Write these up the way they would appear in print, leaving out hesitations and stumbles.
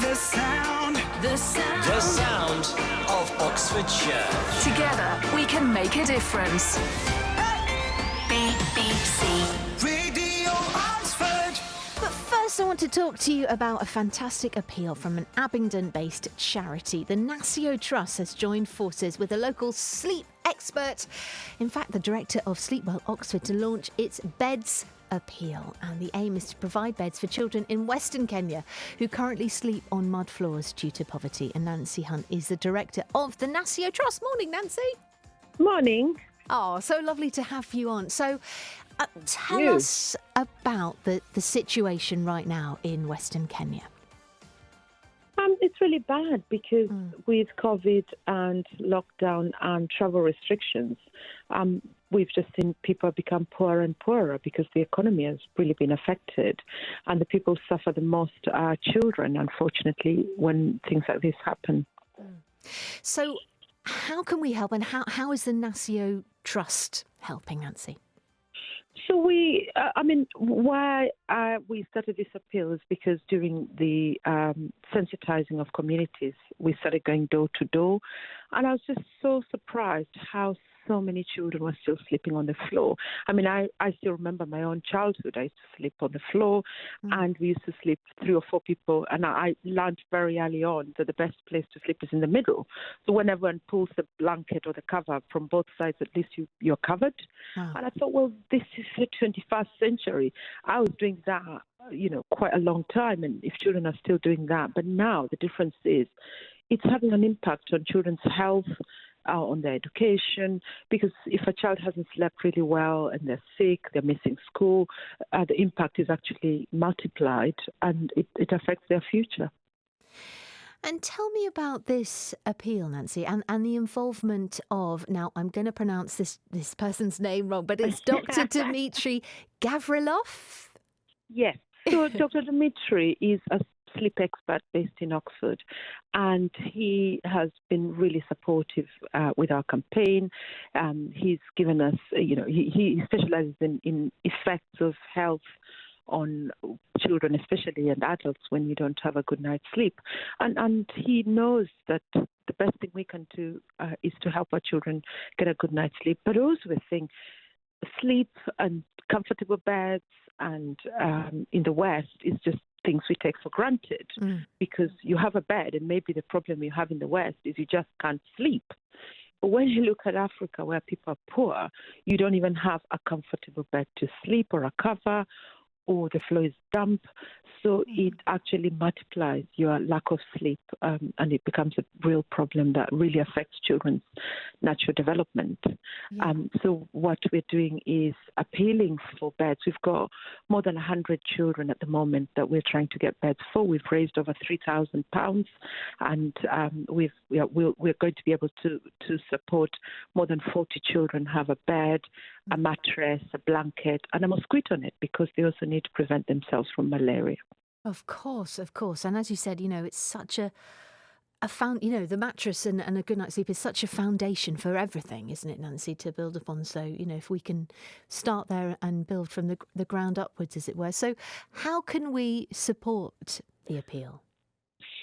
The sound. The sound. The sound of Oxfordshire. Together we can make a difference. BBC. Radio Oxford. But first, I want to talk to you about a fantastic appeal from an Abingdon-based charity. The Nasio Trust has joined forces with a local sleep expert, in fact, the director of Sleepwell Oxford, to launch its Beds Appeal. And the aim is to provide beds for children in Western Kenya who currently sleep on mud floors due to poverty. And Nancy Hunt is the director of the Nasio Trust. Morning, Nancy. Morning. Oh, so lovely to have you on. So tell us about the situation right now in Western Kenya. It's really bad because with COVID and lockdown and travel restrictions, we've just seen people become poorer and poorer because the economy has really been affected. And the people who suffer the most are children, unfortunately, when things like this happen. So how can we help, and how is the Nasio Trust helping, Nancy? So why we started this appeal is because during the sensitizing of communities, we started going door to door. And I was just so surprised how so many children were still sleeping on the floor. I mean, I still remember my own childhood. I used to sleep on the floor and we used to sleep 3 or 4 people. And I learned very early on that the best place to sleep is in the middle. So when everyone pulls the blanket or the cover from both sides, at least you're covered. Wow. And I thought, well, this is the 21st century. I was doing that, quite a long time. And if children are still doing that, but now the difference is it's having an impact on children's health, on their education, because if a child hasn't slept really well and they're sick, they're missing school, the impact is actually multiplied and it affects their future. And tell me about this appeal, Nancy, and the involvement of, now I'm going to pronounce this person's name wrong, but it's Dr. Dmitry Gavrilov? Yes. So Dr. Dmitry is a sleep expert based in Oxford, and he has been really supportive with our campaign. He's given us, he specializes in effects of health on children, especially, and adults when you don't have a good night's sleep. And he knows that the best thing we can do is to help our children get a good night's sleep. But also we think sleep and comfortable beds and in the West is just things we take for granted because you have a bed, and maybe the problem you have in the West is you just can't sleep. But when you look at Africa, where people are poor, you don't even have a comfortable bed to sleep or a cover, or the floor is damp. So it actually multiplies your lack of sleep, and it becomes a real problem that really affects children's natural development. So what we're doing is appealing for beds. We've got more than 100 children at the moment that we're trying to get beds for. We've raised over £3,000, and we're going to be able to support more than 40 children have a bed, a mattress, a blanket, and a mosquito net, because they also need to prevent themselves from malaria. Of course. And as you said, it's such a the mattress and a good night's sleep is such a foundation for everything, isn't it, Nancy, to build upon? So, if we can start there and build from the ground upwards, as it were. So how can we support the appeal?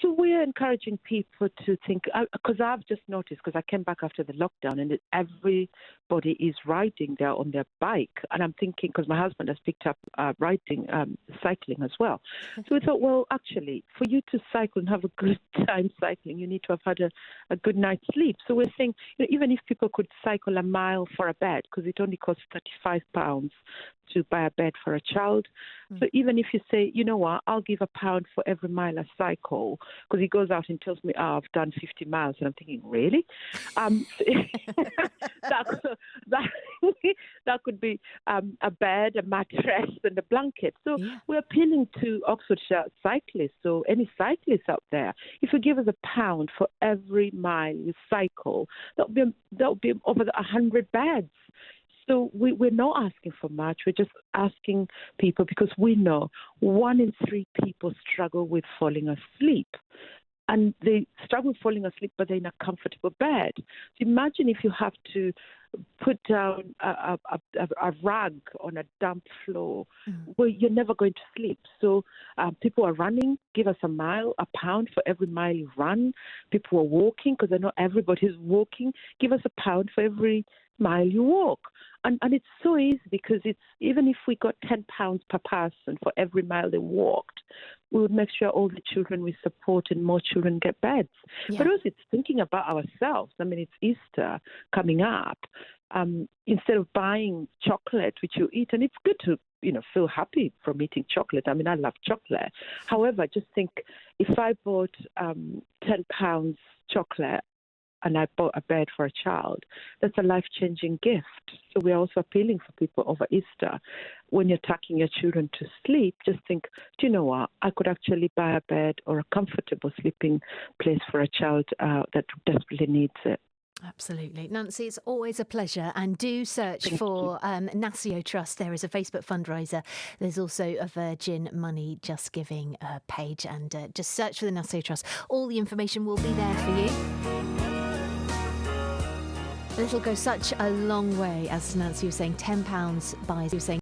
So we're encouraging people to think, because I've just noticed, because I came back after the lockdown, and everybody is riding there on their bike. And I'm thinking, because my husband has picked up cycling as well. So we thought, well, actually, for you to cycle and have a good time cycling, you need to have had a good night's sleep. So we're saying, even if people could cycle a mile for a bed, because it only costs £35 to buy a bed for a child. So even if you say, you know what, I'll give £1 for every mile I cycle, because he goes out and tells me, I've done 50 miles. And I'm thinking, really? That could be a bed, a mattress, and a blanket. So we're appealing to Oxfordshire cyclists, so any cyclists out there, if you give us £1 for every mile you cycle, that would be over 100 beds. So we're not asking for much. We're just asking people, because we know 1 in 3 people struggle with falling asleep. And they struggle with falling asleep, but they're in a comfortable bed. So imagine if you have to put down a rug on a damp floor where you're never going to sleep. So people are running, give us a pound for every mile you run. People are walking, because I know everybody's walking, give us £1 for every mile you walk. And it's so easy, because it's even if we got £10 per person for every mile they walked, we would make sure all the children we support and more children get beds. Yeah. But also it's thinking about ourselves. I mean, it's Easter coming up. Instead of buying chocolate, which you eat, and it's good to, feel happy from eating chocolate. I mean, I love chocolate. However, just think, if I bought £10 chocolate and I bought a bed for a child, that's a life-changing gift. So we're also appealing for people over Easter. When you're tucking your children to sleep, just think, do you know what? I could actually buy a bed or a comfortable sleeping place for a child that desperately needs it. Absolutely. Nancy, it's always a pleasure. And do search for NASIO Trust. There is a Facebook fundraiser. There's also a Virgin Money Just Giving page. And just search for the NASIO Trust. All the information will be there for you. It'll go such a long way, as Nancy was saying, £10 buys, you were saying